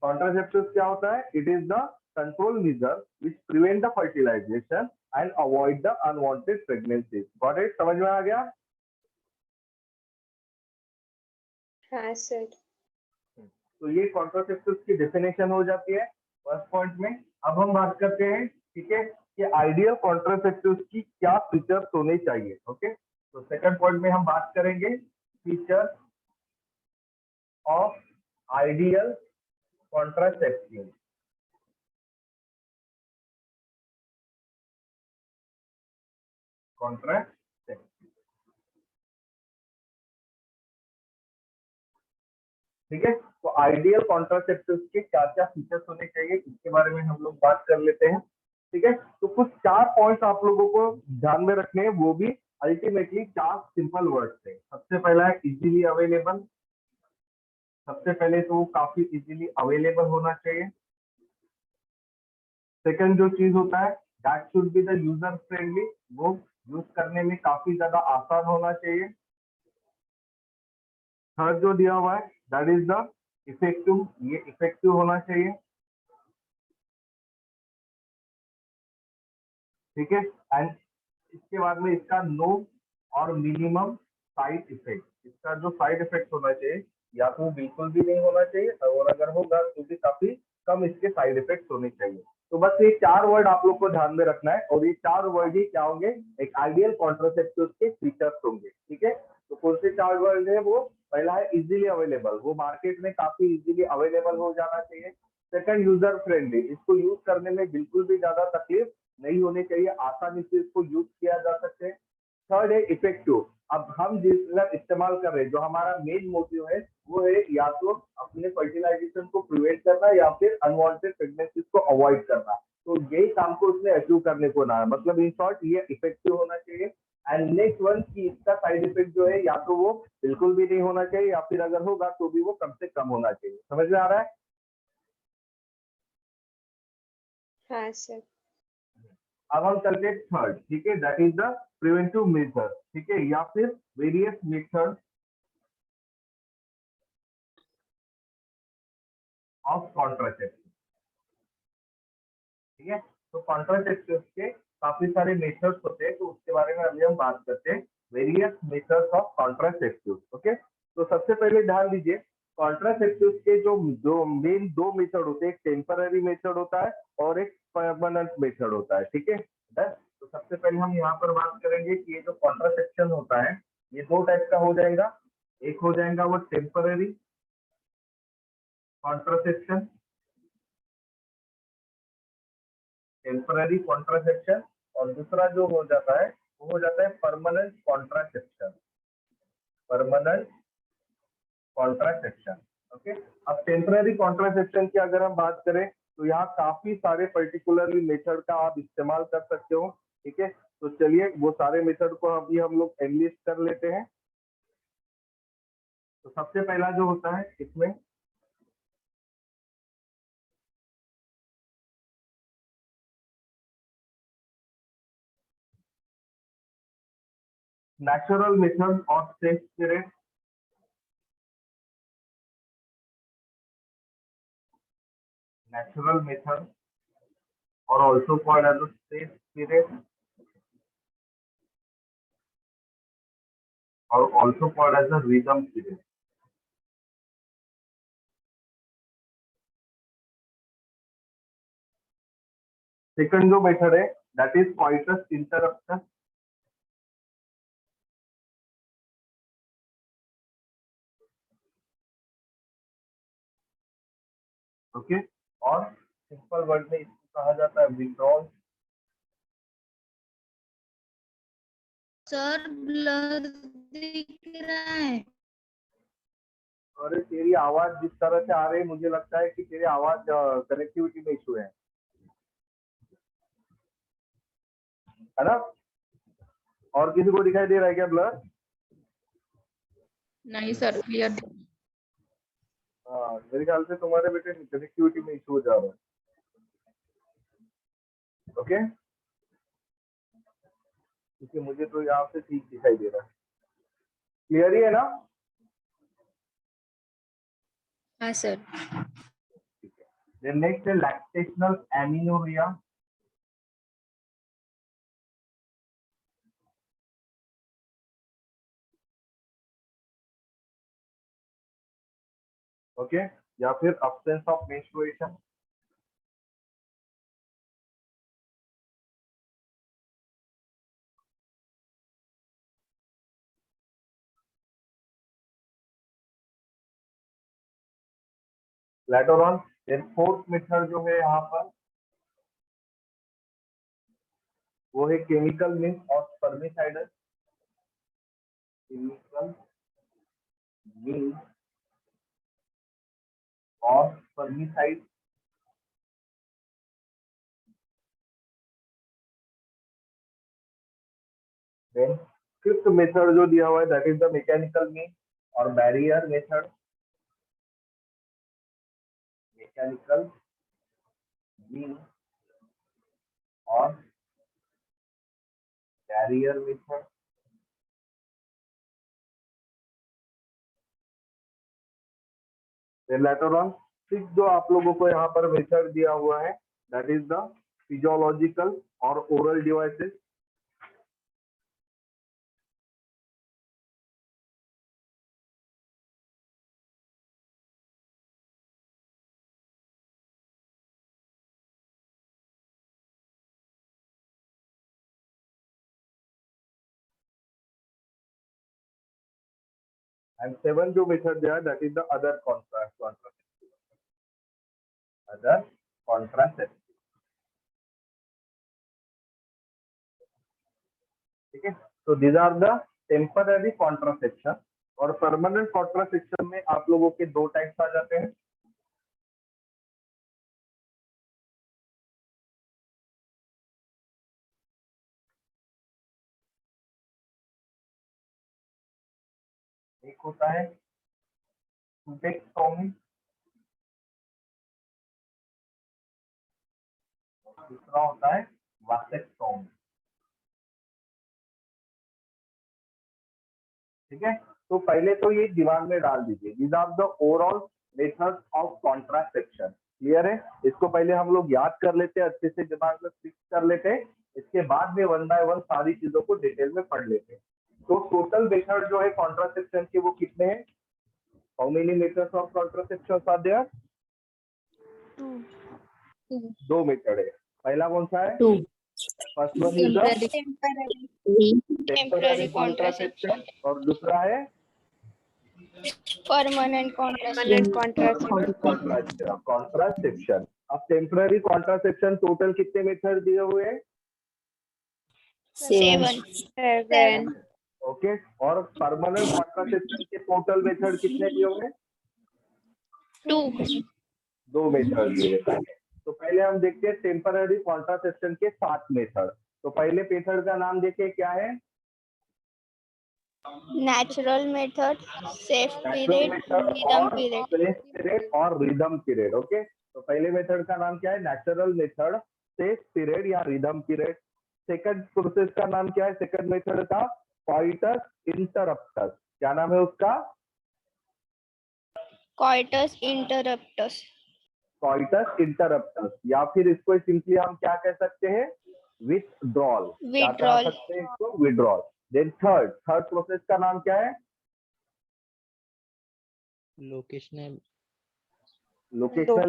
Contraceptive क्या होता है? It is the control measure which prevent the fertilization and avoid the unwanted pregnancy. Got it? समझ में आ गया? हाँ सर। तो ये कॉन्ट्रासेप्टिव की डेफिनेशन हो जाती है फर्स्ट पॉइंट में। अब हम बात करते हैं, ठीक है, कि आइडियल कॉन्ट्रासेप्टिव की क्या फीचर्स होने चाहिए। ओके, तो सेकंड पॉइंट में हम बात करेंगे features of ideal contraceptive. Contraceptive, ठीक है। तो आइडियल कॉन्ट्रासेप्टिव के क्या क्या फीचर्स होने चाहिए इसके बारे में हम लोग बात कर लेते हैं, ठीक है। तो कुछ 4 पॉइंट्स आप लोगों को ध्यान में रखने हैं, वो भी अल्टीमेटली 4 सिंपल वर्ड्स है। सबसे पहला है इजीली अवेलेबल। सबसे पहले तो काफी इजीली अवेलेबल होना चाहिए। सेकंड जो चीज होता है, that should be the user friendly, वो यूज करने में काफी ज्यादा आसान होना चाहिए। थर्ड जो दिया हुआ है, दैट इज द इफेक्टिव, ये इफेक्टिव होना चाहिए, ठीक है। एंड इसके बाद में इसका नो और मिनिमम साइड इफेक्ट, इसका जो साइड इफेक्ट होना चाहिए या तो बिल्कुल भी नहीं होना चाहिए, और अगर होगा तो भी काफी कम इसके साइड इफेक्ट होने चाहिए। तो बस ये 4 वर्ड आप लोग को ध्यान में रखना है, और ये 4 वर्ड ही क्या होंगे, एक आइडियल कॉन्ट्रासेप्टिव के फीचर्स होंगे, ठीक है। तो कौन से 4 वर्ड है वो? पहला है इजीली अवेलेबल, वो मार्केट में काफी इजीली अवेलेबल हो जाना चाहिए। सेकंड, यूजर फ्रेंडली, इसको यूज करने में बिल्कुल भी ज्यादा तकलीफ नहीं होनी चाहिए, आसानी से इसको यूज किया जा सकते हैं। थर्ड है इफेक्टिव, अब हम जिस इस्तेमाल कर रहे हैं, जो हमारा मेन मोटिव है वो है या तो अपने फर्टिलाइजेशन को प्रिवेंट करना या फिर अनवांटेड प्रेगनेंसीज को अवॉइड करना। तो यही काम को उसने अचीव करने को ना है, मतलब इन शॉर्ट ये इफेक्टिव होना चाहिए। एंड नेक्स्ट वन की इसका साइड इफेक्ट जो है या तो वो बिल्कुल भी नहीं होना चाहिए या फिर अगर होगा तो भी वो कम से कम होना चाहिए। समझ में आ रहा है? हाँ सर। अब हम करते हैं थर्ड, ठीक है, that is the preventive method, ठीक है, या फिर वेरियस मेथड ऑफ कॉन्ट्रासेप्शन, ठीक है। तो कॉन्ट्रासेप्टिव के काफी सारे मेथड्स होते हैं, तो उसके बारे में अभी हम बात करते हैं, various methods of contraceptive. Okay, तो सबसे पहले ध्यान दीजिए, कॉन्ट्रासेप्टिव के जो जो मेन 2 मेथड होते हैं, एक टेम्पररी मेथड होता है और एक परमानेंट मेथड होता है, ठीक है। तो सबसे पहले हम यहाँ पर बात करेंगे कि ये जो कॉन्ट्रासेप्शन होता है ये 2 टाइप का हो जाएगा। एक हो जाएगा वो टेम्पररी कॉन्ट्रासेप्शन, टेम्पररी कॉन्ट्रासेप्शन, और दूसरा जो हो जाता है वो हो जाता है permanent contraception, permanent contraception. Okay, अब टेम्पररी कॉन्ट्रासेप्शन की अगर हम बात करें तो यहाँ काफी सारे पर्टिकुलरली मेथड का आप इस्तेमाल कर सकते हो, ठीक है। तो चलिए वो सारे मेथड को अभी हम लोग एनलिस्ट कर लेते हैं। तो सबसे पहला जो होता है इसमें natural method of safe spirit, natural method or also called as a safe spirit or also called as a rhythm spirit। Second जो मेथड है that is coitus interruptus, okay, और सिंपल वर्ड में इसको कहा जाता है विड्रॉल। सर ब्लर दिख रहा है। अरे तेरी आवाज जिस तरह से आ रही है मुझे लगता है कि तेरी आवाज कनेक्टिविटी में इशू है ना? और किसी को दिखाई दे रहा है क्या ब्लर? नहीं सर, क्लियर। हाँ, मेरे ख्याल से तुम्हारे बेटे कनेक्टिविटी में इशू हो जा रहा है। ओके, क्योंकि मुझे तो यहाँ से ठीक दिखाई दे रहा है। क्लियर ही है ना? हाँ सर। Then next है lactational amenorrhea. ओके या फिर absence of menstruation. Later on, then fourth method जो है यहाँ पर वो है केमिकल मीन्स और स्पर्मिसाइडल. केमिकल मीन्स और स्पर्मिसाइड. देन फिफ्थ मेथड जो दिया हुआ है that is the mechanical mean और बैरियर मेथड. मैकेनिकल मीन और barrier method. Then later on six जो आप लोगों को यहाँ पर मेथड दिया हुआ है दैट इज द फिजियोलॉजिकल और ओरल डिवाइसेस. एंड सेवन जो मेथड दिया है that is the other contraceptive. Other contraceptive. ठीक है. तो these are the temporary contraception. और परमानेंट कॉन्ट्रासेप्शन में आप लोगों के दो टाइप्स आ जाते हैं. एक होता है सूटेक्टोमी. दूसरा होता है वासेक्टोमी. ठीक है. तो पहले तो ये दिमाग में डाल दीजिए. These are the overall methods of contraception. Clear है. इसको पहले हम लोग याद कर लेते हैं, अच्छे से दिमाग में फिक्स कर लेते हैं. इसके बाद में वन बाय वन सारी चीजों को डिटेल में पढ़ लेते हैं. तो टोटल मेथड जो है कॉन्ट्रासेप्शन के वो कितने हैं? How many methods of contraception are there? दो मेथड है. पहला कौन सा है? First one is the temporary contraception और दूसरा है परमानेंट कॉन्ट्रासेप्शन. अब टेम्पररी कॉन्ट्रासेप्शन टोटल कितने मेथड दिए हुए हैं? 7. ओके. और परमानेंट कॉन्ट्रासेप्शन के टोटल मेथड कितने दिए हुए हैं? 2. दो मेथड दिए हैं. तो पहले हम देखते हैं टेम्पररी कॉन्ट्रासेप्शन के 7 मेथड. तो पहले मेथड का नाम देखिए क्या है? नेचुरल मेथड, सेफ पीरियड, और रिदम पीरियड. ओके. तो पहले मेथड का नाम क्या है? नेचुरल मेथड, सेफ पीरियड या रिदम पीरियड. सेकंड प्रोसेस का नाम क्या है? सेकंड मेथड का कॉइटस इंटरप्टस. क्या नाम है उसका? कॉइटस इंटरप्टस. कॉइटस इंटरप्टस या फिर इसको सिंपली हम क्या कह सकते हैं? विथड्रॉल. क्या कह सकते हैं इसको? विथड्रॉल. देन थर्ड प्रोसेस का नाम क्या है? लोकेशनल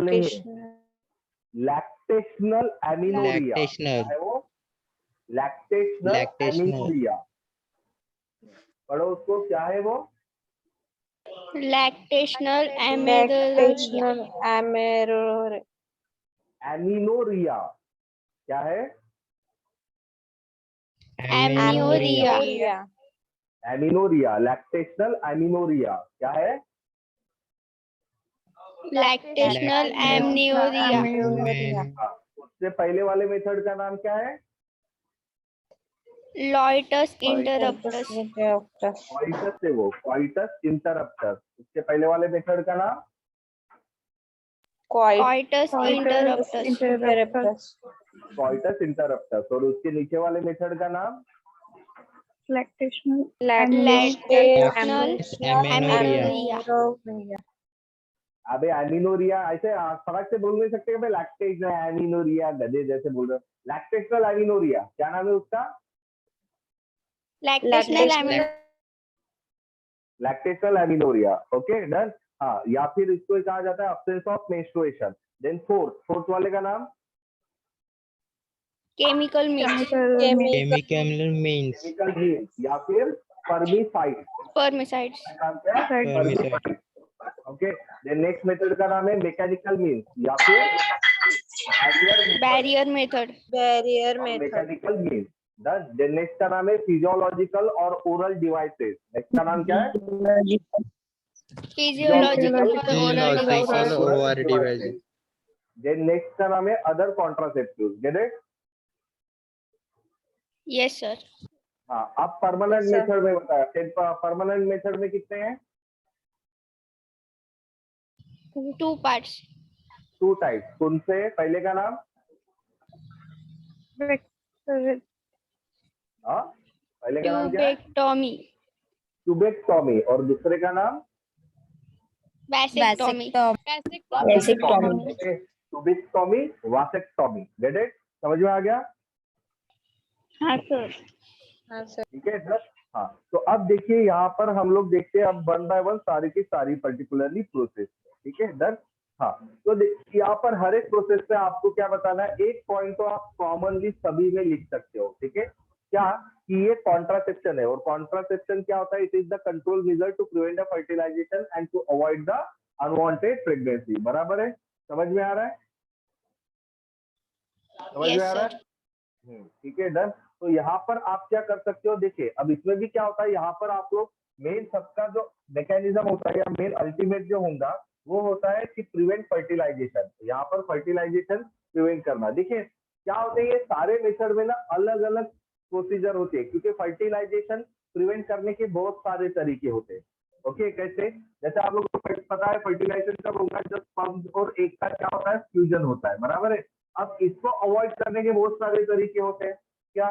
नहीं है. Lactational amenorrhoea. है वो लैक्टेशनल एमिनोरिया. पढ़ो उसको. क्या है वो? Lactational amenorrhoea. क्या है? एमिनोरिया. लैक्टेशनल एमिनोरिया क्या है? लैक्टेशनल एमनियोरिया. उससे पहले वाले मेथड का नाम क्या है? लॉइटस इंटरप्टस. कॉइटस है वो. कॉइटस इंटरप्टस. उसके पहले वाले मेथड का नाम कॉइटस इंटरप्टस. कॉइटस इंटरप्टस. और उसके नीचे वाले मेथड का नाम लैक्टेशनल एमनियोरिया. अबे एमिनोरिया ऐसे फर्क से बोल नहीं सकते कि भाई लैक्टेज है एमिनोरिया, गधे जैसे बोल रहे हो। लैक्टेशनल एमिनोरिया क्या नाम है उसका? Lactational lactational amenorrhoea. Okay done. हाँ, या फिर इसको कहा जाता है absence of menstruation. Then fourth वाले का नाम chemical mix Chemical means chemical heal या फिर पर्मिसाइड। पर्मिसाइड्स नाम क्या है? Permicide. Herbicide. Okay. Then next method का नाम है मैकेनिकल मींस या फिर barrier method mechanical means. Done. Then next का नाम है फिजियोलॉजिकल और ओरल डिवाइसेस। नेक्स्ट का नाम क्या है? फिजियोलॉजिकल और oral Physiological devices. or devices. Then next का नाम है other contraceptives. Get it? Yes sir. हाँ, अब परमानेंट मेथड में बताया। परमानेंट मेथड में कितने हैं? 2 पार्ट्स। 2 टाइप्स। कौन से? पहले का नाम? हाँ, पहले का नाम क्या है? ट्यूबेक्टोमी। ट्यूबेक्टोमी। और दूसरे का नाम? Vasectomy. Tubectomy, vasectomy. Get it? समझ में आ गया? हाँ सर। ठीक है सर। हाँ, तो अब देखिए यहाँ पर हम लोग देखते हैं अब 1 बाय 1 सारी की सारी पर्टिकुलरली प्रोसेस। ठीक है डन। हाँ, तो यहाँ पर हर एक प्रोसेस पे आपको क्या बताना है, एक पॉइंट तो आप कॉमनली सभी में लिख सकते हो। ठीक है, क्या कि ये कॉन्ट्रासेप्शन है। और कॉन्ट्रासेप्शन क्या होता है? It is the control measure to prevent the fertilization and to avoid the unwanted pregnancy. बराबर है? समझ में आ रहा है? समझ में आ रहा है? ठीक है डन। तो यहाँ पर आप क्या कर सकते हो, देखिए अब इसमें भी क्या होता है, यहाँ पर आप लोग मेन सबका जो मैकेनिज्म होता है या मेन अल्टीमेट जो होगा वो होता है कि प्रिवेंट फर्टिलाइजेशन। यहाँ पर फर्टिलाइजेशन प्रिवेंट करना। देखिए क्या होता है, ये सारे मेथड में ना अलग अलग प्रोसीजर होते हैं, क्योंकि फर्टिलाइजेशन प्रिवेंट करने के बहुत सारे तरीके होते हैं। ओके, कैसे? जैसे आप लोगों को पता है फर्टिलाइजेशन कब होगा, जब स्पर्म और एग का क्या होता है, फ्यूजन होता है। बराबर है? अब इसको अवॉइड करने के बहुत सारे तरीके होते हैं। क्या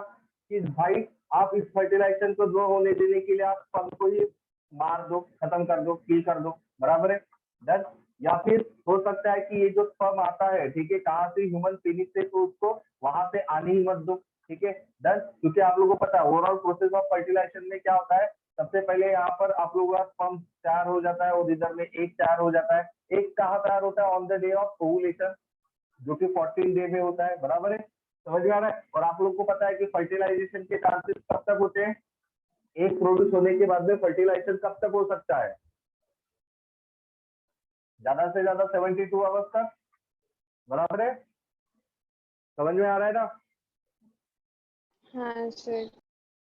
कि भाई आप इस फर्टिलाइजेशन को ग्रो होने देने के लिए आप स्पर्म को ही मार दो, खत्म कर दो, किल कर दो। बराबर है? डन। या फिर हो सकता है कि ये जो स्पर्म आता है, ठीक है, कहाँ से, ह्यूमन पेनिस से, तो उसको वहां से आने ही मत दो। ठीक है डन। क्योंकि आप लोगों को पता है ओवरऑल प्रोसेस ऑफ फर्टिलाइजेशन में क्या होता है, सबसे पहले यहाँ पर आप लोगों का स्पर्म तैयार हो जाता है और इधर में एग तैयार हो जाता है। एग कहाँ तैयार होता है? On the day of ovulation, जो कि 14 डे में होता है। बराबर है? समझ में आ रहा है? और आप लोग को पता है कि फर्टिलाइजेशन के चांसेस कब तक होते हैं? एक प्रोड्यूस होने के बाद में फर्टिलाइजेशन कब तक हो सकता है? ज्यादा से ज्यादा 72 आवर्स तक। बराबर है? समझ में आ रहा है ना? हाँ सर।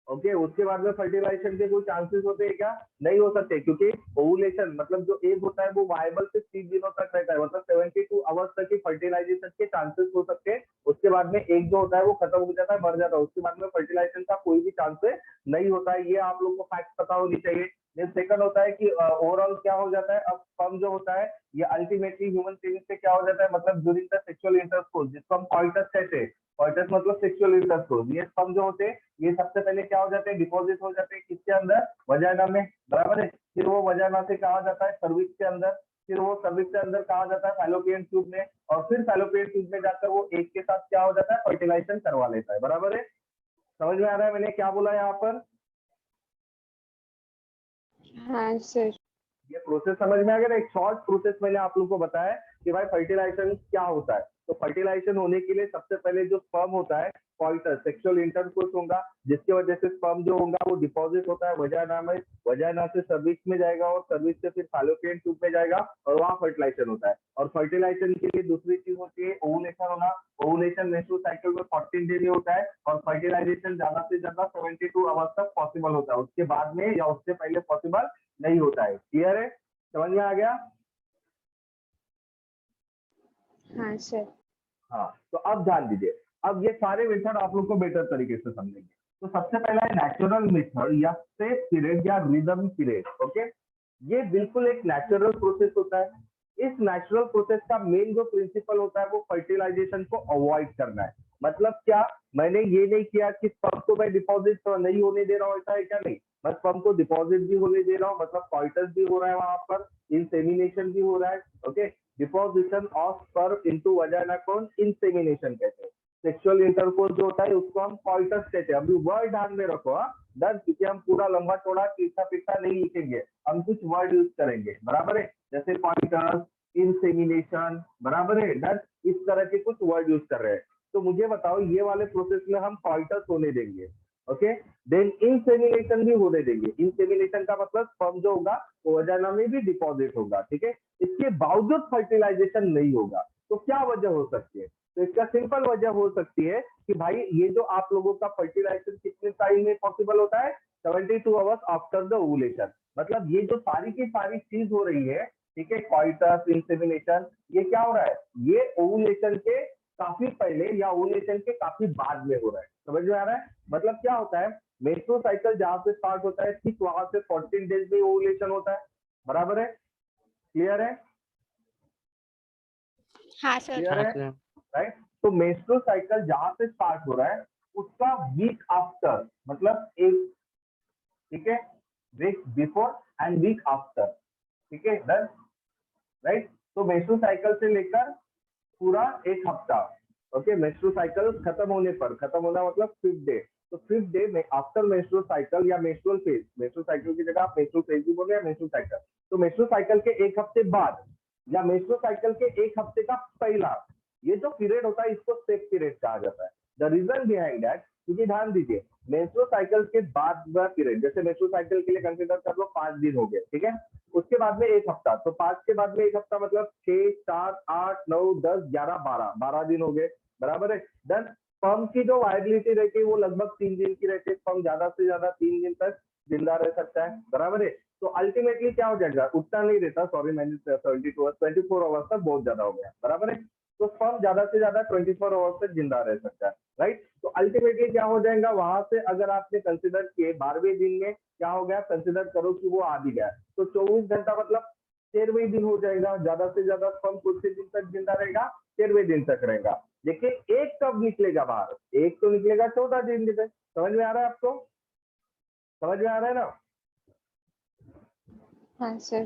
ओके, उसके बाद में फर्टिलाइजेशन के कोई चांसेस होते हैं क्या? नहीं हो सकते, क्योंकि ओवुलेशन मतलब जो एग होता है वो वायबल से 3 दिनों तक रहता है, मतलब 72 आवर्स तक ही फर्टिलाइजेशन के चांसेस हो सकते हैं। उसके बाद में एग जो होता है वो खत्म हो जाता है, मर जाता है। उसके बाद में फर्टिलाइजेशन का कोई भी चांसेस नहीं होता है। ये आप लोग को फैक्ट पता होनी चाहिए। सेकंड होता है कि ओवरऑल क्या हो जाता है, अब स्पर्म जो होता है ये अल्टीमेटली ह्यूमन पेनिस से क्या हो जाता है, मतलब ड्यूरिंग द सेक्सुअल इंटरकोर्स, जिसको हम कॉइटस कहते हैं। कॉइटस मतलब सेक्सुअल इंटरकोर्स। ये स्पर्म जो होते हैं ये सबसे पहले क्या हो जाते हैं, डिपॉजिट हो जाते हैं किसके अंदर? वजाइना में। बराबर है? फिर वो वजाइना से कहा जाता है सर्विक्स के अंदर, फिर वो सर्विक्स के अंदर कहा जाता है फैलोपियन ट्यूब में, और फिर फैलोपियन ट्यूब में जाकर वो एग के साथ क्या हो जाता है, फर्टिलाइजेशन करवा लेता है। बराबर है? समझ में आ रहा है मैंने क्या बोला यहाँ पर? हाँ सर। ये प्रोसेस समझ में आ गया ना? एक शॉर्ट प्रोसेस मैंने आप लोगों को बताया कि भाई फर्टिलाइजेशन क्या होता है। तो फर्टिलाइजेशन होने के लिए सबसे पहले जो स्पर्म होता है, कॉइटस सेक्सुअल इंटरकोर्स होगा, जिसकी वजह से स्पर्म जो होगा वो डिपॉजिट होता है वजाइना में, वजाइना से सर्विक्स में जाएगा और सर्विक्स से फिर फैलोपियन ट्यूब में जाएगा और वहाँ फर्टिलाइजेशन होता है। और फर्टिलाइजेशन के लिए दूसरी चीज होती है ओवुलेशन होना। ओवुलेशन मेंस्ट्रुअल साइकिल में 14 डे में होता है और फर्टिलाइजेशन ज्यादा से ज्यादा 72 आवर्स तक पॉसिबल होता है। उसके बाद में या उससे पहले पॉसिबल नहीं होता है। क्लियर है? समझ में आ गया? हाँ सर। हाँ, तो अब ध्यान दीजिए। अब ये सारे मेथड आप लोग को बेटर तरीके से समझेंगे। तो सबसे पहला है नेचुरल मेथड या सेफ पीरियड या रिदम पीरियड। ओके, ये बिल्कुल एक नेचुरल प्रोसेस होता है। इस नेचुरल प्रोसेस का मेन जो प्रिंसिपल होता है वो फर्टिलाइजेशन को अवॉइड करना है। मतलब क्या, मैंने ये नहीं किया कि स्पर्म को मैं डिपॉजिट नहीं होने दे रहा हूँ, ऐसा है क्या? नहीं, बस स्पर्म को डिपॉजिट भी होने दे रहा हूँ, मतलब कॉइटस भी हो रहा है वहां पर, इंसेमिनेशन भी हो रहा है। Okay, deposition of sperm into vagina को इंसेमिनेशन कहते हैं। सेक्सुअल इंटरकोर्स जो होता है उसको हम कॉइटस कहते हैं। अभी वर्ड ध्यान में रखो, डन, क्योंकि हम पूरा लंबा चौड़ा तीखा पिट्ठा नहीं लिखेंगे, हम कुछ वर्ड यूज करेंगे, बराबर है, जैसे कॉइटस, इंसेमिनेशन, बराबर है, डन, इस तरह के कुछ वर्ड यूज कर रहे हैं। तो मुझे बताओ ये वाले प्रोसेस में हम कॉइटस होने देंगे, ओके, देन इंसेमिनेशन भी होने देंगे। इंसेमिनेशन का मतलब स्पर्म जो होगा वो वजाइना में भी डिपॉजिट होगा, ठीक है। इसके बावजूद फर्टिलाइजेशन नहीं होगा, तो क्या वजह हो सकती है? तो इसका सिंपल वजह हो सकती है कि भाई ये जो आप लोगों का फर्टिलाइजेशन कितने टाइम में पॉसिबल होता है, 72 आवर्स आफ्टर द ओवुलेशन। मतलब ये जो सारी की सारी चीज हो रही है, ठीक है, कॉइटस, इंसेमिनेशन, ये क्या हो रहा है, ये ओवुलेशन के काफी पहले या ओवुलेशन के काफी बाद में हो रहा है। समझ में आ रहा है? मतलब क्या होता है, मेंस्ट्रुअल साइकिल जहां से स्टार्ट होता है ठीक वहां से 14 डेज में ओवुलेशन होता है, बराबर है, क्लियर है, हाँ सर। क्लियर है, राइट। तो मेंस्ट्रुअल साइकिल जहां से स्टार्ट हो रहा है उसका वीक आफ्टर, मतलब एक, ठीक है, week before and week after, ठीक है, डन, राइट। तो मेंस्ट्रुअल साइकिल से लेकर पूरा एक हफ्ता, ओके, मेंस्ट्रुअल साइकिल खत्म होने पर, खत्म होना मतलब 5th डे, तो 5th डे में आफ्टर मेंस्ट्रुअल साइकिल या मेंस्ट्रुअल फेज, मेंस्ट्रुअल साइकिल की जगह आप मेंस्ट्रुअल फेज भी बोले या मेंस्ट्रुअल साइकिल, तो मेंस्ट्रुअल साइकिल के एक हफ्ते बाद या मेंस्ट्रुअल साइकिल के एक हफ्ते का पहला ये जो पीरियड होता है इसको सेफ पीरियड कहा जाता है। द रीजन बिहाइंड दैट, क्योंकि ध्यान दीजिए, मेंस्ट्रुअल साइकिल के बाद का पीरियड, जैसे मेंस्ट्रुअल साइकिल के लिए कंसीडर कर लो 5 दिन हो गए, ठीक है, उसके बाद में एक हफ्ता, तो 5 के बाद में एक हफ्ता मतलब 6, 7, 8, 9, 10, 11, 12 दिन हो गए, बराबर है, देन स्पर्म की जो वायबिलिटी रहती है वो लगभग 3 दिन की रहती है, स्पर्म ज्यादा से ज्यादा 3 दिन तक जिंदा रह सकता है, बराबर है। तो अल्टीमेटली क्या हो जाएगा, उतना नहीं रहता, सॉरी मैंने 24 आवर्स तक बहुत ज्यादा हो गया, बराबर है, तो स्पर्म ज्यादा से ज्यादा 24 आवर्स तक जिंदा रह सकता है, राइट। तो अल्टीमेटली क्या हो जाएगा, वहां से अगर आपने कंसिडर किए 12वें दिन में क्या हो गया, कंसिडर करो कि वो आ भी गया, तो 24 घंटा मतलब 13वें दिन हो जाएगा, ज्यादा से ज्यादा स्पर्म कुछ ही दिन तक जिंदा रहेगा, 13वें दिन तक रहेगा। लेकिन एक कब निकलेगा बाहर, एक तो निकलेगा 14 दिन में। समझ में आ रहा है आपको, समझ में आ रहा है ना, हाँ सर।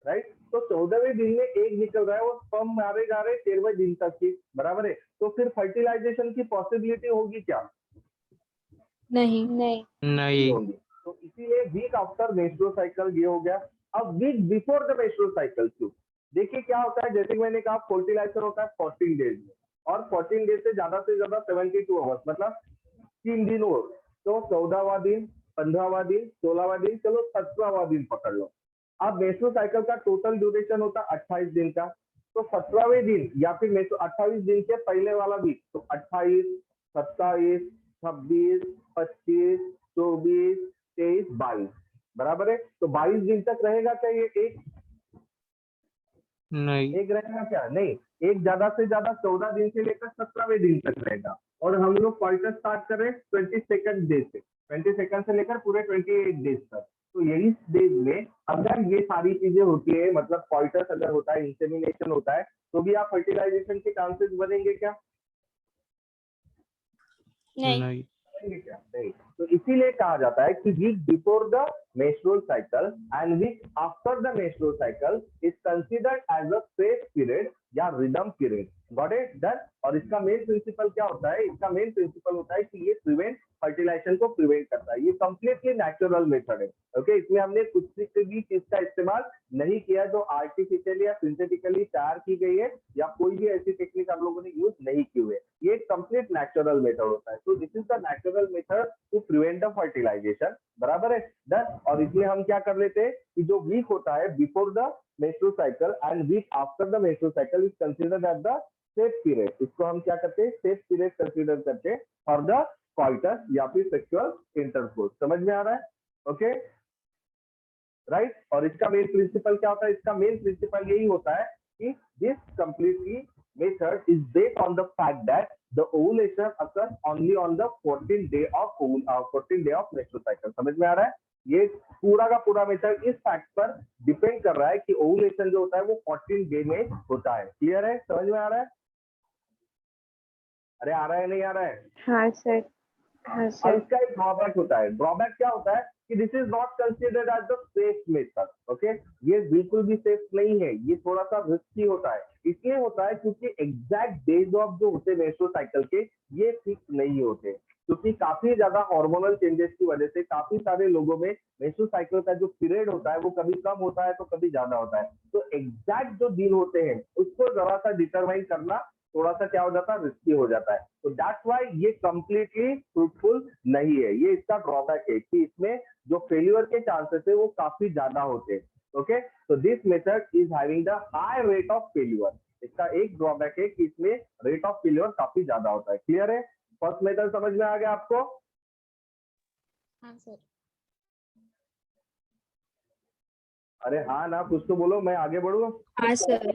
राइट। तो 14वें दिन में एक निकल रहा है, वो स्पर्म मारे जा रहे 13वें दिन तक की, बराबर है। तो फिर फर्टिलाइजेशन की पॉसिबिलिटी होगी क्या? नहीं नहीं। नहीं होगी। तो इसीलिए वीक आफ्टर मेंस्ट्रुअल साइकिल ये हो गया। अब week before the menstrual cycle क्यों? देखिए क्या होता है, जैसे मैंने कहा फर्टिलाइजेशन होता है 14 डेज में, और 14 डेज से ज्यादा 72 आवर्स, मतलब 3 दिन और, तो 14वां दिन, 15वां दिन, 16वां दिन, चलो 17वां दिन पकड़ लो। अब मेंस्ट्रुअल साइकिल का टोटल ड्यूरेशन होता है 28 दिन का, तो 17वें दिन या फिर 28 दिन के पहले वाला वीक, तो 28, 27, 26, 25, 24, 23, 22, बराबर है। तो 22 दिन तक रहेगा क्या ये नहीं एक रहेगा क्या? नहीं, एक ज्यादा से ज्यादा 14 दिन से लेकर 17वें दिन तक रहेगा। और हम लोग क्वार्टर स्टार्ट कर रहे हैं 22nd डे से, 22nd से लेकर पूरे 28 डेज तक। तो यही डेज में अगर ये सारी चीजें होती है, मतलब क्वार्टर्स अगर होता है, इंसेमिनेशन होता है, तो भी आप फर्टिलाइजेशन के चांसेस बनेंगे क्या? नहीं। नहीं क्या? नहीं। तो इसीलिए कहा जाता है कि week before the menstrual cycle and week after the menstrual cycle is considered as a safe period या rhythm period. Got it, done. और इसका मेन प्रिंसिपल क्या होता है? इसका मेन प्रिंसिपल होता है कि ये प्रिवेंट, फर्टिलाइजेशन को प्रिवेंट करता है। ये कंप्लीटली नेचुरल मेथड है, ओके। इसमें हमने कुछ भी चीज का इस्तेमाल नहीं किया जो आर्टिफिशियली या सिंथेटिकली तैयार की गई है, या कोई भी ऐसी टेक्निक आप लोगों ने यूज नहीं की हुई है। ये कंप्लीट नेचुरल मेथड होता है। तो this is the natural method to prevent the fertilization, बराबर है, डन। और इसमें हम क्या कर लेते हैं कि जो वीक होता है before the menstrual cycle and week after the menstrual cycle is considered as the safe period. इसको हम क्या करते हैं? सेफ पीरियड कंसीडर करते हैं फॉर द कॉइटस या फिर सेक्सुअल इंटरकोर्स। समझ में आ रहा है? Okay, right. और इसका मेन प्रिंसिपल क्या होता है? इसका मेन प्रिंसिपल यही होता है कि this completely method is based on the fact that the ovulation occurs only on the 14th day of menstrual cycle। समझ में आ रहा है? ये पूरा का पूरा मेथड इस फैक्ट पर डिपेंड कर रहा है कि ओवुलेशन जो होता है वो 14 डे में होता है। क्लियर है? समझ में आ रहा है? अरे आ रहा है, नहीं आ रहा है? हाँ सर। हाँ और सर। इसका एक ड्रॉबैक होता है। ड्रॉबैक क्या होता है? कि this is not considered as the safe method. Okay, ये बिल्कुल भी सेफ नहीं है, ये थोड़ा सा रिस्की होता है। इसलिए होता है क्योंकि एग्जैक्ट डेज ऑफ जो होते हैं मेंस्ट्रुअल साइकिल के, ये फिक्स नहीं होते, क्योंकि काफी ज्यादा हार्मोनल चेंजेस की वजह से काफी सारे लोगों में मेंस्ट्रुअल साइकिल का जो पीरियड होता है वो कभी कम होता है तो कभी ज्यादा होता है। तो एग्जैक्ट जो दिन होते हैं उसको जरा सा डिटरमाइन करना थोड़ा सा क्या हो जाता है, रिस्की हो जाता है। तो दैट्स व्हाई ये कंप्लीटली फ्रूटफुल नहीं है, ये इसका ड्रॉबैक है कि इसमें जो फेल्यूर के चांसेस है वो काफी ज्यादा होते हैं। ओके, तो this method is having the high rate of failure. इसका एक ड्रॉबैक है कि इसमें रेट ऑफ फेल्यूर काफी ज्यादा होता है। क्लियर है? फर्स्ट मेथड समझ में आ गया आपको? हाँ सर। अरे हाँ ना, कुछ तो बोलो, मैं आगे बढ़ूं। हाँ सर।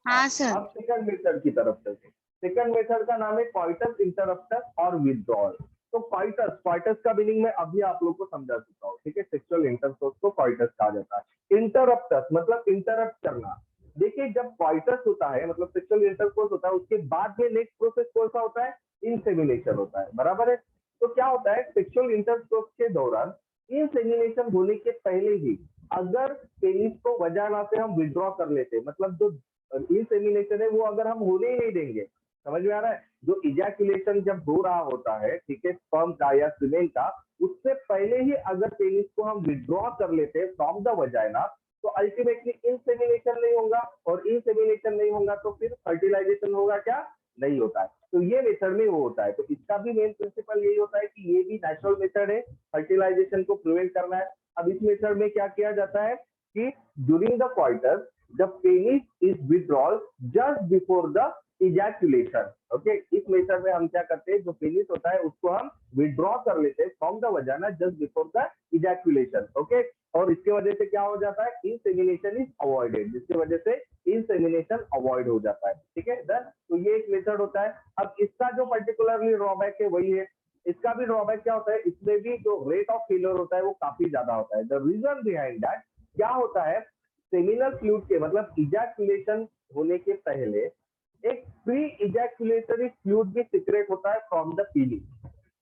हाँ सर। अब सेकंड मेथड की तरफ चलते हैं। सेकंड मेथड का नाम है कॉइटस इंटरप्टस और विथड्रॉल। तो कॉइटस का मीनिंग मैं अभी आप लोग को समझा चुका हूँ, ठीक है। सेक्सुअल इंटरकोर्स को कॉइटस कहा जाता है। इंटरप्टस मतलब इंटरप्ट करना। देखिए, जब कॉइटस होता है मतलब सेक्सुअल इंटरकोर्स होता है, उसके बाद में नेक्स्ट प्रोसेस कौन सा होता है? इंसेमिनेशन होता है, बराबर है। तो क्या होता है, सेक्सुअल इंटरकोर्स के दौरान इंसेमिनेशन होने के पहले ही अगर पेनिस को वजाना से हम विड्रॉ कर लेते, मतलब जो इंसेमिनेशन है वो अगर हम होने ही नहीं देंगे, समझ में आ रहा है? जो इजैकुलेशन जब हो रहा होता है, ठीक है, स्पर्म का या सीमेन का, उससे पहले ही अगर पेनिस को हम विड्रॉ कर लेते फ्रॉम द वजाइना, तो अल्टीमेटली इंसेमिनेशन नहीं होगा, और इंसेमिनेशन नहीं होगा तो फिर फर्टिलाइजेशन होगा क्या? नहीं होता है। तो ये मेथड में वो होता है। तो इसका भी मेन प्रिंसिपल यही होता है कि ये भी नेचुरल मेथड है, फर्टिलाइजेशन को प्रिवेंट करना है। अब इस मेथड में क्या किया जाता है कि during the quarter the penis is withdrawn just before the ejaculation। Okay, इस मेथड में हम क्या करते हैं, जो पेनिस होता है उसको हम विड्रॉ कर लेते हैं from the वजाना just before the ejaculation. Okay, और इसके वजह से क्या हो जाता है, इंसेमिनेशन इज अवॉइडेड, जिसकी वजह से इंसेमिनेशन अवॉइड हो जाता है। ठीक है, तो ये एक मेथड होता है। अब इसका जो पर्टिकुलरली ड्रॉबैक है वही है। इसका भी ड्रॉबैक क्या होता है, इसमें भी जो रेट ऑफ फेलियर होता है वो काफी ज्यादा होता है। द रीजन बिहाइंड दैट क्या होता है, सेमिनल फ्लूइड के मतलब इजैकुलेशन होने के पहले एक प्री इजैकुलेटरी फ्लूइड भी सीक्रेट होता है फ्रॉम द पीनिस।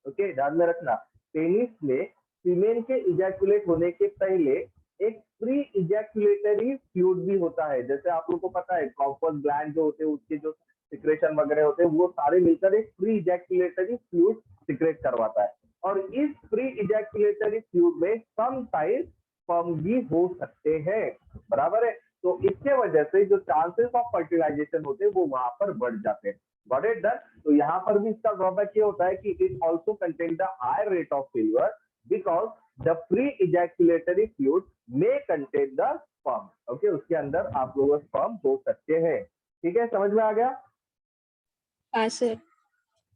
ओके, ध्यान में रखना, पेनिस में सीमेन के इजैकुलेट होने के पहले एक प्री इजैकुलेटरी फ्लूइड भी होता है। जैसे आप लोगों को पता है कॉर्पस ग्लैंड जो होते हैं उसके जो सिक्रेशन वगैरह होते हैं वो सारे मिलकर एक प्री इजैकुलेटरी फ्लूइड सीक्रेट करवाता है। और इस प्री इजैकुलेटरी फ्लूइड में सम टाइम स्पर्म भी हो सकते हैं, बराबर है। तो इसके वजह से जो चांसेस ऑफ फर्टिलाइजेशन होते हैं वो वहां पर बढ़ जाते हैं। Got it done? तो यहाँ पर भी इसका ड्रॉबैक ये होता है कि it also contain the high rate of failure because the pre ejaculatory fluid में कंटेन द स्पर्म। ओके, उसके अंदर आप लोगों स्पर्म हो सकते हैं। ठीक है, समझ में आ गया? हाँ सर।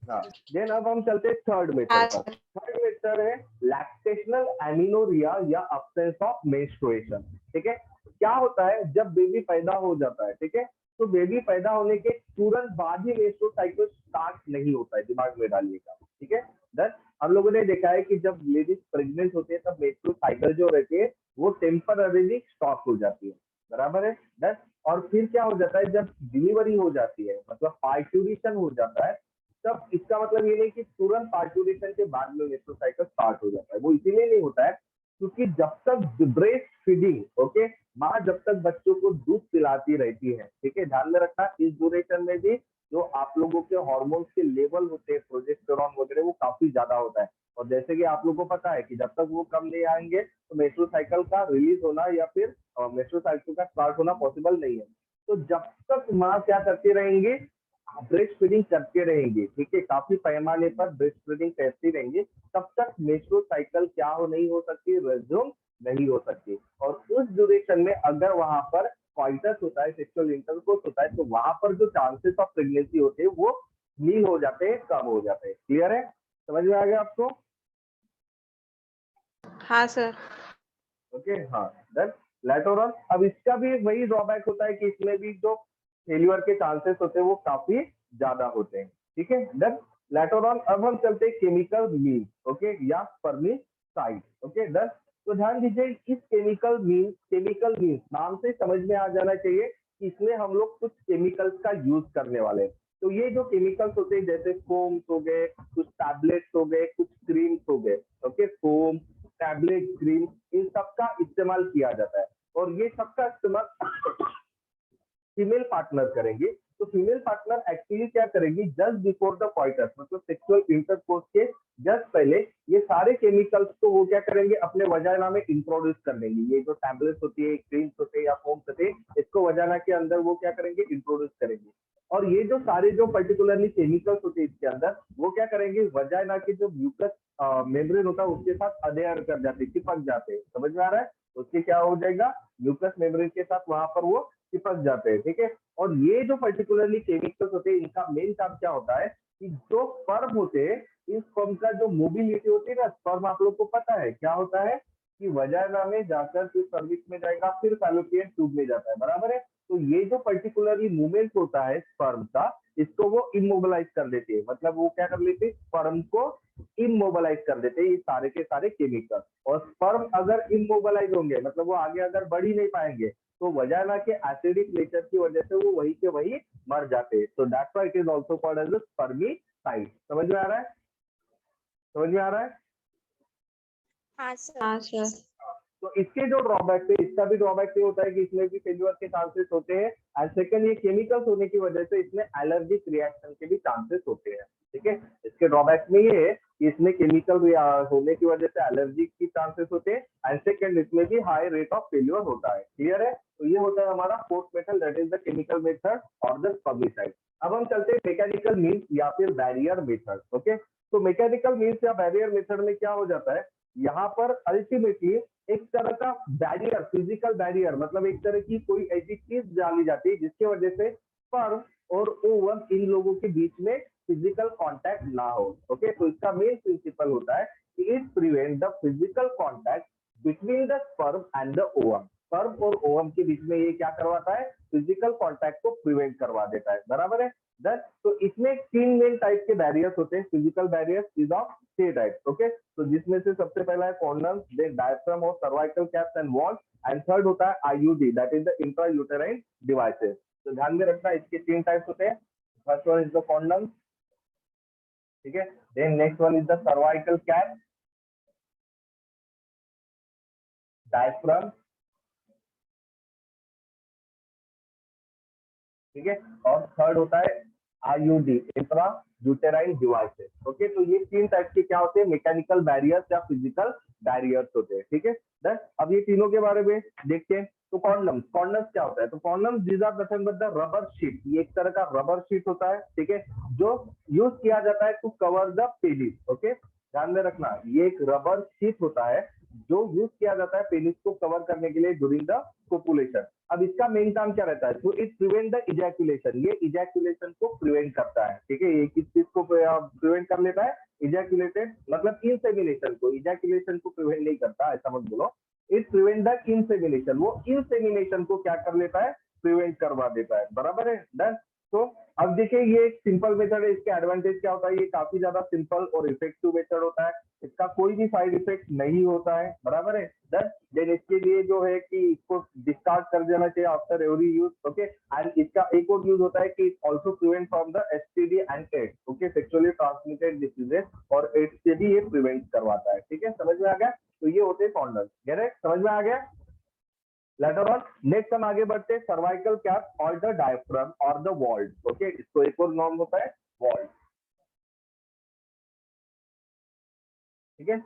हाँ, देन अब हम चलते हैं थर्ड मेथड पर। थर्ड मेथड है लैक्टेशनल एमिनोरिया या अब्सेंस ऑफ मेंस्ट्रुएशन। ठीक है, क्या होता है जब बेबी पैदा हो जाता है, ठीक है, तो बेबी पैदा होने के तुरंत बाद ही मेंस्ट्रुअल साइकिल स्टार्ट नहीं होता है, दिमाग में डालिएगा। ठीक है, दस हम लोगों ने देखा है कि जब लेडीज प्रेग्नेंट होती है तब मेंस्ट्रुअल साइकिल जो रहती है वो टेम्पररीली स्टॉप हो जाती है, बराबर है। दस और फिर क्या हो जाता है, जब डिलीवरी हो जाती है मतलब पार्ट्यूरेशन हो जाता है, तब इसका मतलब ये नहीं कि तुरंत पार्ट्यूरेशन के बाद में मेंस्ट्रुअल साइकिल स्टार्ट हो जाता है। वो इसीलिए नहीं होता है क्योंकि जब तक ब्रेस्ट फीडिंग, ओके, माँ जब तक बच्चों को दूध पिलाती रहती है, ठीक है, ध्यान में रखना, इस ड्यूरेशन में भी जो आप लोगों के हार्मोन्स के लेवल होते हैं प्रोजेस्टेरॉन वगैरह वो काफी ज्यादा होता है। और जैसे कि आप लोगों को पता है कि जब तक वो कम नहीं आएंगे तो मेंस्ट्रुअल साइकिल का रिलीज होना या फिर मेंस्ट्रुअल साइकिल का स्टार्ट होना पॉसिबल नहीं है। तो जब तक माँ क्या करती रहेंगी, ब्रेस्ट फीडिंग करते रहेंगे, ठीक है, काफी पैमाने पर ब्रेस्ट फीडिंग करती रहेंगे, तब तक मेंस्ट्रुअल साइकिल क्या हो नहीं हो सकती, रिज्यूम नहीं हो सकती। और उस ड्यूरेशन में अगर वहां पर कॉइटस होता है, सेक्सुअल इंटरकोर्स होता है, तो वहां पर जो चांसेस ऑफ प्रेगनेंसी होते हैं वो नील हो जाते हैं, कम हो जाते हैं। क्लियर है? समझ में आ गया आपको? हाँ सर। ओके, हाँ, देन लेटर ऑन। अब इसका भी वही ड्रॉबैक होता है कि इसमें भी जो फेल्यूर के चांसेस होते हैं वो काफी ज्यादा होते हैं। ठीक है, देन लेटर ऑन। अब हम चलते हैं केमिकल मीन, ओके, या स्पर्मिसाइड। ओके, देन तो ध्यान दीजिए, इस केमिकल मीन नाम से समझ में आ जाना चाहिए कि इसमें हम लोग कुछ केमिकल्स का यूज करने वाले हैं। तो ये जो केमिकल्स होते हैं जैसे फोम्स हो गए, कुछ टैबलेट्स हो गए, कुछ क्रीम्स हो गए, ओके, फोम, टैबलेट, क्रीम, इन सबका इस्तेमाल किया जाता है और ये सबका इस्तेमाल फीमेल पार्टनर करेंगे। तो फीमेल पार्टनर एक्चुअली क्या करेगी, जस्ट बिफोर द कॉइटस मतलब सेक्सुअल इंटरकोर्स के जस्ट पहले ये सारे केमिकल्स को वो क्या करेंगे, अपने वजाना में इंट्रोड्यूस कर देंगे। ये जो टैबलेट्स होती है, क्रीम्स होते हैं या फोम्स होते हैं, इसको वजाना के अंदर वो क्या करेंगे, इंट्रोड्यूस करेंगे। और ये जो सारे जो पर्टिकुलरली केमिकल्स होते हैं इसके अंदर, वो क्या करेंगे, वजाना के जो म्यूकस मेम्ब्रेन होता है उसके साथ अडेयर कर जाते, चिपक जाते हैं। समझ में आ रहा है? उसके क्या हो जाएगा, म्यूकस मेम्ब्रेन के साथ वहां पर वो चिपक जाते हैं। ठीक है। और ये जो पर्टिकुलरली केमिकल्स होते हैं, इनका मेन काम क्या होता है कि जो स्पर्म होते हैं, इस स्पर्म का जो मोबिलिटी होती है ना, स्पर्म आप लोग को पता है क्या होता है कि वजाना में जाकर फिर सर्विक्स में जाएगा, फिर फैलोपियन ट्यूब में जाता है, बराबर है। तो ये जो पर्टिकुलरली मूवमेंट होता है स्पर्म का, इसको वो इमोबिलाइज कर देते हैं। मतलब वो क्या कर लेते हैं, स्पर्म को इमोबिलाइज कर देते हैं ये सारे के सारे केमिकल। और स्पर्म अगर इमोबिलाइज होंगे, मतलब वो आगे अगर बढ़ ही नहीं पाएंगे, तो वजाना के एसिडिक नेचर की वजह से वो वही के वही मर जाते हैं। तो that's why it is also called as spermicide. समझ में आ रहा है? समझ में आ रहा है? हाँ सर। तो इसके जो ड्रॉबैक है, इसका भी ड्रॉबैक ये होता है कि इसमें भी फेल्यूर के चांसेस होते हैं। एंड सेकंड, ये केमिकल्स होने की वजह से इसमें एलर्जिक रिएक्शन के भी चांसेस होते हैं। ठीक है। इसके ड्रॉबैक में ये है कि इसमें केमिकल होने की वजह से एलर्जी की चांसेस होते हैं। एंड सेकंड, इसमें भी हाई रेट ऑफ फेल्यूर होता है। क्लियर है? तो ये होता है हमारा fourth method, that is the chemical method और द स्पर्मिसाइड। अब हम चलते हैं मैकेनिकल मीन्स या फिर बैरियर मेथड। ओके। तो मैकेनिकल मीन्स या बैरियर मेथड में क्या हो जाता है, यहाँ पर अल्टीमेटली एक तरह का बैरियर, फिजिकल बैरियर, मतलब एक तरह की कोई ऐसी चीज डाली जाती है जिसकी वजह से स्पर्म और ओवम इन लोगों के बीच में फिजिकल कांटेक्ट ना हो। ओके। तो इसका मेन प्रिंसिपल होता है कि it prevent the physical contact between the sperm and the ovum. Sperm और ओवम के बीच में ये क्या करवाता है, फिजिकल कांटेक्ट को प्रिवेंट करवा देता है, बराबर है। तो इसमें तीन मेन टाइप के बैरियर्स होते हैं, physical barriers is of 6 types. Okay. तो जिसमें से सबसे पहला है कॉन्डम, देन डायफ्राम और cervical caps and vault, and third होता है IUD, that is the intra uterine devices. तो ध्यान में रखना, इसके 3 टाइप्स होते हैं। First one is the condom, ठीक है। Then next one is the cervical cap, diaphragm, ठीक है, और थर्ड होता है IUD, intra uterine devices. Okay. तो ये 3 टाइप के क्या होते हैं, मैकेनिकल बैरियर्स या फिजिकल बैरियर्स होते हैं। ठीक है। देन अब ये तीनों के बारे में देखते हैं। तो कॉन्डम्स, कॉन्डम्स क्या होता है, तो condoms these are nothing but the rubber sheet. ये एक तरह का रबर शीट होता है, ठीक है, जो यूज किया जाता है to cover the penis. Okay. ध्यान में रखना, ये एक रबर शीट होता है जो यूज किया जाता है पेनिस को कवर करने के लिए ड्यूरिंग द कोपुलेशन। अब इसका मेन काम क्या रहता है, तो इट प्रिवेंट द इजैकुलेशन। ये इजैकुलेशन को प्रिवेंट करता है। ठीक है। ये किस चीज को प्रिवेंट कर लेता है, इजैकुलेटेड मतलब इंसेमिनेशन को। इजैकुलेशन को प्रिवेंट नहीं करता, ऐसा मत बोलो। इट प्रिवेंट द इंसेमिनेशन, वो इंसेमिनेशन को क्या कर लेता है, प्रिवेंट करवा देता है, बराबर है। डन। तो अब देखिए, ये एक सिंपल मेथड है। इसके एडवांटेज क्या होता है, ये काफी ज्यादा सिंपल और इफेक्टिव मेथड होता है। इसका कोई भी साइड इफेक्ट नहीं होता है, बराबर है। देन इसके लिए जो है कि इसको डिस्कार्ड कर देना चाहिए after every use. Okay. And इसका एक और यूज होता है कि it also prevent from the STD and AIDS, okay, sexually transmitted diseases, और एड्स से भी ये प्रिवेंट करवाता है। ठीक है, समझ में आ गया? तो ये होते हैं कॉन्डम। समझ में आ गया? लेटर ऑन, नेक्स्ट हम आगे बढ़ते हैं, सर्वाइकल कैप और द डायफ्राम और द वॉल्व। ओके। इसको एक और नाम होता है वॉल्व, ठीक है।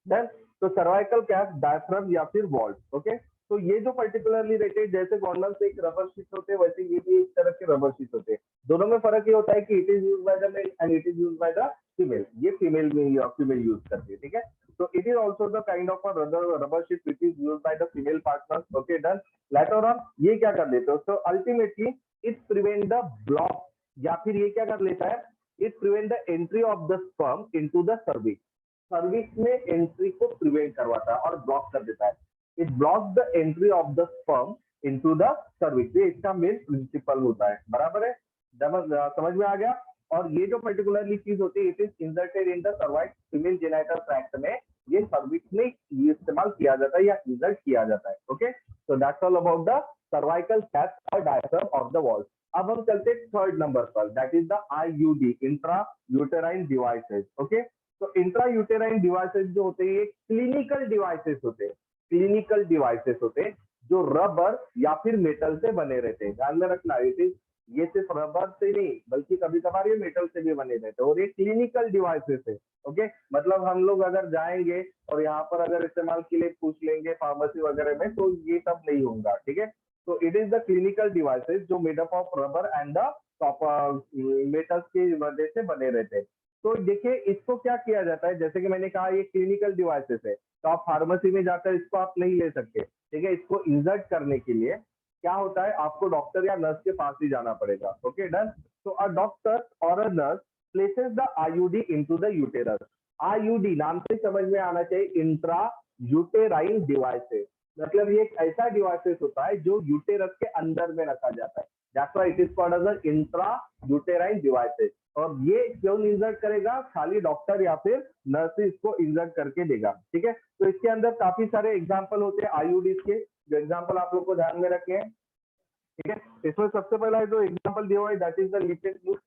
देन तो सर्वाइकल कैप, डायफ्राम या फिर वॉल्व। ओके। तो ये जो पर्टिकुलरली रहते हैं, जैसे कॉन्डम से एक रबर शीट होते हैं, वैसे ये भी एक तरह के रबर शीट होते हैं। दोनों में फर्क ये होता है कि it is use by the male and it is use by the female. ये फीमेल में फीमेल यूज करती है, ठीक है। तो it is also the kind of rubber sheet which is use by the female partner. Okay. Done. Later on, ये क्या कर देते हो, तो ultimately it prevent the block, या फिर ये क्या कर लेता है, it prevent the entry of the sperm into the cervix. Cervix में एंट्री को प्रिवेंट करवाता है और ब्लॉक कर देता है। It block the entry of the sperm into the cervix. ये इसका मेन प्रिंसिपल होता है, बराबर है। समझ में आ गया? और ये जो पर्टिकुलरली चीज होती है, it is inserted in the cervical female genital tract में। ये सर्विक्स में ये इस्तेमाल किया जाता है या इंसर्ट किया जाता है। ओके। तो that's all about the cervical cap और डायफ्राम ऑफ द वॉल। अब हम चलते थर्ड नंबर पर, that is the IUD, intra uterine devices. Okay. तो इंट्रा यूटेराइन डिवाइसेस जो होते हैं ये क्लिनिकल डिवाइसेस होते हैं, क्लिनिकल डिवाइसेस होते हैं जो रबर या फिर मेटल से बने रहते हैं। ध्यान में रखना, ये सिर्फ रबर से नहीं बल्कि कभी कभार ये मेटल से भी बने रहते हैं और ये क्लिनिकल डिवाइसेस है। ओके, मतलब हम लोग अगर जाएंगे और यहाँ पर अगर इस्तेमाल के लिए पूछ लेंगे फार्मेसी वगैरह में तो ये सब नहीं होगा, ठीक है। तो it is the clinical devices जो made up of rubber and the copper metals की वजह से बने रहते हैं। तो देखिए इसको क्या किया जाता है, जैसे कि मैंने कहा ये क्लिनिकल डिवाइसेस है, तो आप फार्मेसी में जाकर इसको आप नहीं ले सकते, ठीक है। इसको इंसर्ट करने के लिए क्या होता है, आपको डॉक्टर या नर्स के पास ही जाना पड़ेगा। Okay done. तो अ डॉक्टर और a nurse places the IUD into the uterus. IUD नाम से समझ में आना चाहिए, इंट्रा यूटेराइन डिवाइसेस, मतलब ये एक ऐसा डिवाइसेस होता है जो यूटेरस के अंदर में रखा जाता है। That's why it is called as a intra uterine devices. और ये क्यों इंसर्ट करेगा, खाली डॉक्टर या फिर नर्स इसको इंसर्ट करके देगा, ठीक है। तो इसके अंदर काफी सारे एग्जांपल होते हैं आईयूडीज के, जो एग्जांपल आप लोग को ध्यान में रखे हैं, ठीक है। इसमें सबसे पहला जो एग्जांपल दिया हुआ है that is the lipase loop,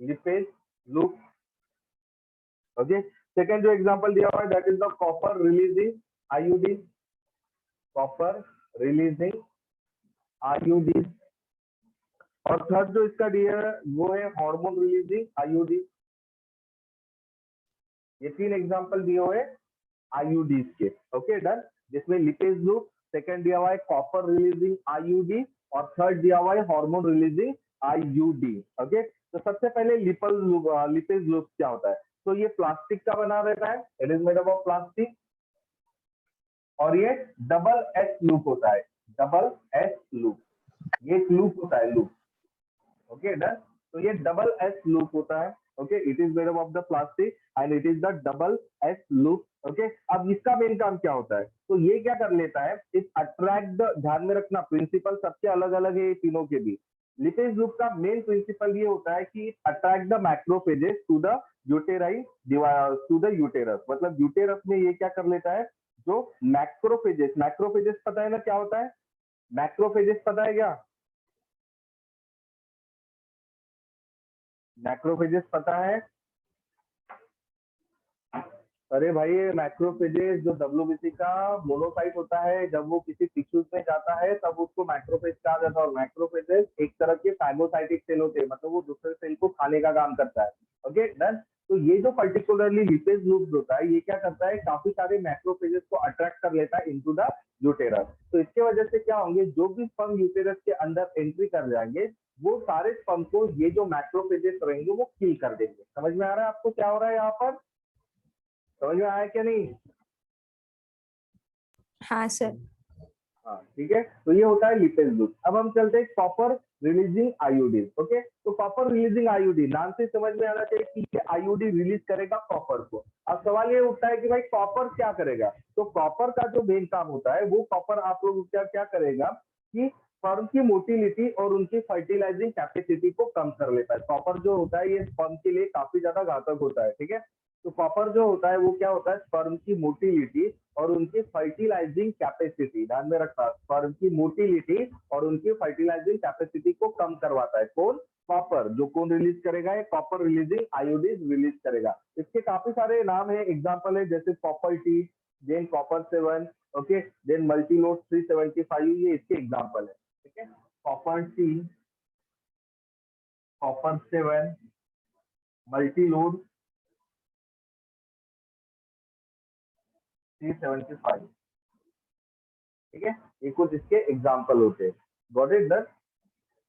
lipase loop. Okay, second जो एग्जांपल दिया हुआ है that is the copper releasing IUD, copper releasing IUD. और थर्ड जो इसका दिया है वो है हार्मोन रिलीजिंग आईयूडी। ये तीन एग्जांपल दिए हुए आईयूडीज के। ओके डन, जिसमें लिपेज लूप, सेकंड दिया हुआ है कॉपर रिलीजिंग आईयूडी और थर्ड दिया हुआ है हार्मोन रिलीजिंग आईयूडी। ओके, तो सबसे पहले लिपेज लूप क्या होता है, तो ये प्लास्टिक का बना रहता है, it is made up of plastic, और ये डबल एस लूप होता है, डबल एस लूप, ये एक लूप होता है, लूप। ओके डन, तो ये डबल एस लूप होता है। Okay, it is made up of the plastic and it is the double S loop. Okay, अब इसका मेन काम क्या होता है, तो ये क्या कर लेता है, इट अट्रैक्ट द, ध्यान में रखना प्रिंसिपल सबके अलग अलग है तीनों के भी। लिपेज लूप का मेन प्रिंसिपल ये होता है कि attract the macrophages to the uterine to the uterus, मतलब यूटेरस में ये क्या कर लेता है, जो मैक्रोफेजेस, मैक्रोफेजेस पता है ना क्या होता है, मैक्रोफेजेस पता है क्या, मैक्रोफेजेस पता है? अरे भाई मैक्रोफेजेस जो डब्ल्यूबीसी का मोनोसाइट होता है, जब वो किसी टिश्यूज में जाता है तब उसको मैक्रोफेज कहा जाता है। और मैक्रोफेजेस एक तरह के फैगोसाइटिक सेल होते हैं, मतलब वो दूसरे सेल को खाने का काम करता है। Okay done. तो ये जो पर्टिकुलरली लिपेज लूप होता है ये क्या करता है, काफी सारे मैक्रोफेजेस को अट्रैक्ट कर लेता है इनटू द यूटेरस। तो इसके वजह से क्या होंगे, जो भी स्पर्म यूटेरस के अंदर एंट्री कर जाएंगे वो सारे स्पर्म को ये जो मैक्रोफेजेस रहेंगे वो किल कर देंगे। समझ में आ रहा है आपको क्या हो रहा है यहाँ पर, समझ में आया क्या नहीं? हाँ सर। हाँ ठीक है, तो ये होता है लिपेज लूप। अब हम चलते हैं कॉपर रिलीजिंग आईयूडी। ओके, तो कॉपर रिलीजिंग आईयूडी नाम से समझ में आना चाहिए कि ये आईयूडी रिलीज करेगा कॉपर को। अब सवाल ये उठता है कि भाई कॉपर क्या करेगा, तो कॉपर का जो मेन काम होता है वो कॉपर आप लोग क्या क्या करेगा कि स्पर्म की मोटिलिटी और उनकी फर्टिलाइजिंग कैपेसिटी को कम कर लेता है। कॉपर जो होता है ये स्पर्म के लिए काफी ज्यादा घातक होता है, ठीक है। तो कॉपर जो होता है वो क्या होता है, स्पर्म की मोटिलिटी और उनकी फर्टिलाइजिंग कैपेसिटी, ध्यान में रखना, स्पर्म की मोटिलिटी और उनकी फर्टिलाइजिंग कैपेसिटी को कम करवाता है। कौन, कॉपर। जो कौन रिलीज करेगा, ये कॉपर रिलीजिंग आयोडीन रिलीज करेगा। इसके काफी सारे नाम है, एग्जांपल है जैसे copper T, then copper 7, okay, then multiload 375, ये इसके एग्जांपल है, ठीक है। कॉपर टी, कॉपर 7, मल्टीलोड 375, ठीक है, ये कुछ इसके एग्जांपल होते हैं। Got it done,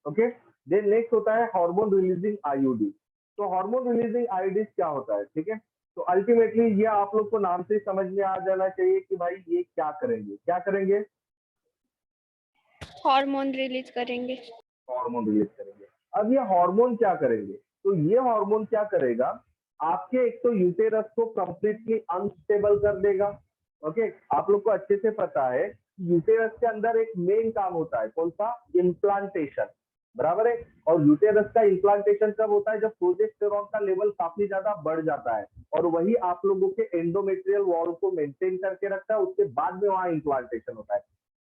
okay. Then next होता है हार्मोन रिलीजिंग आईयूडी। तो हार्मोन रिलीजिंग आईयूडी क्या होता है, ठीक है। तो अल्टीमेटली ये आप लोग को नाम से समझ में आ जाना चाहिए कि भाई ये क्या करेंगे, क्या करेंगे, हार्मोन रिलीज करेंगे। हार्मोन रिलीज करेंगे। अब ये हार्मोन क्या करेंगे, तो ये हार्मोन क्या करेगा, आपके एक तो यूटेरस को कंप्लीटली अनस्टेबल कर देगा। ओके, आप लोग को अच्छे से पता है यूटेरस के अंदर एक मेन काम होता है, कौन सा, इम्प्लांटेशन, बराबर है। और यूटेरस का इम्प्लांटेशन कब होता है, जब प्रोजेस्टेरॉन का लेवल काफी ज्यादा बढ़ जाता है, और वही आप लोगों के एंडोमेट्रियल वॉल को मेंटेन करके रखता है, उसके बाद में वहां इम्प्लांटेशन होता है।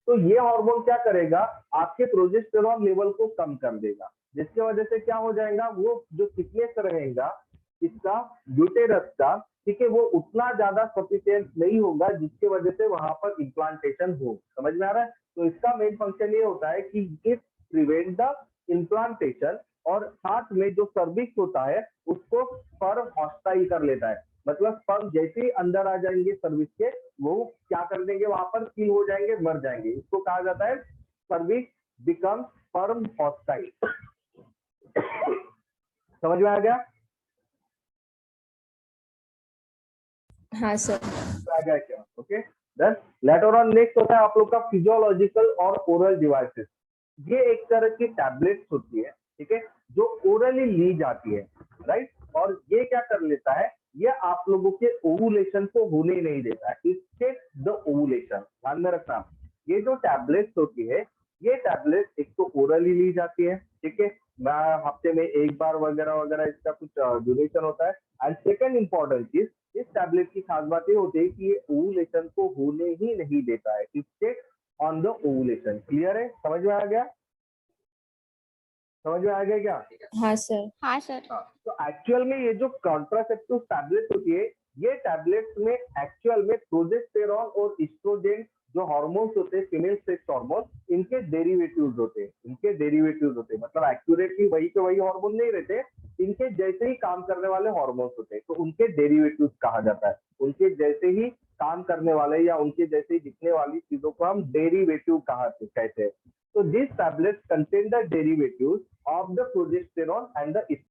तो ये हार्मोन क्या करेगा, आपके प्रोजेस्टेरॉन लेवल को कम कर देगा, जिसकी वजह से क्या हो जाएगा, वो जो थिकनेस रहेगा इसका यूटेरस का, ठीक है, वो उतना ज्यादा सफिशिएंट नहीं होगा जिसके वजह से वहां पर इम्प्लांटेशन हो। समझ में आ रहा है? तो इसका मेन फंक्शन ये होता है कि इट प्रिवेंट द इम्प्लांटेशन, और साथ में जो सर्विक्स होता है उसको स्पर्म हॉस्टाइल कर लेता है। मतलब स्पर्म जैसे ही अंदर आ जाएंगे सर्विक्स के, वो क्या कर देंगे, वहां पर किल हो जाएंगे, मर जाएंगे। इसको कहा जाता है सर्विक्स बिकम स्पर्म हॉस्टाइल। समझ में आ गया? हाँ सर। आ गया क्या? Okay, then later on next होता है आप लोग का फिजियोलॉजिकल और ओरल डिवाइसेस। ये एक तरह की टैबलेट्स होती है, ठीक है, जो ओरली ली जाती है, राइट। और ये क्या कर लेता है, ये आप लोगों के ओवुलेशन को होने नहीं देता है, इट टेक्स द ओवुलेशन। ध्यान में रखना, ये जो टैबलेट्स होती है, ये टैबलेट एक तो ओरली ली जाती है, ठीक है, हफ्ते में एक बार वगैरह वगैरह इसका कुछ ड्यूरेशन होता है। एंड सेकंड इंपॉर्टेंट चीज, इस टैबलेट की खास बात ये होती है कि ये ओवुलेशन को होने ही नहीं देता है, it takes on the ovulation. Clear है? समझ में आ गया? समझ में आ गया क्या? हाँ सर। हाँ सर। तो एक्चुअल में ये जो कॉन्ट्रासेप्टिव टैबलेट होती है, ये टैबलेट्स में एक्चुअल में प्रोजेस्टेरॉन और एस्ट्रोजन जो हार्मोन्स होते हैं, फीमेल सेक्स हार्मोन, इनके डेरिवेटिव्स होते हैं, इनके डेरिवेटिव्स होते हैं। मतलब एक्यूरेटली वही के वही हार्मोन नहीं रहते, इनके जैसे ही काम करने वाले हार्मोन्स होते हैं, तो उनके डेरिवेटिव्स कहा जाता है। उनके जैसे ही काम करने वाले या उनके जैसे ही दिखने वाली चीजों को हम डेरिवेटिव कहते हैं। So these tablets contain the derivatives of the progesterone and the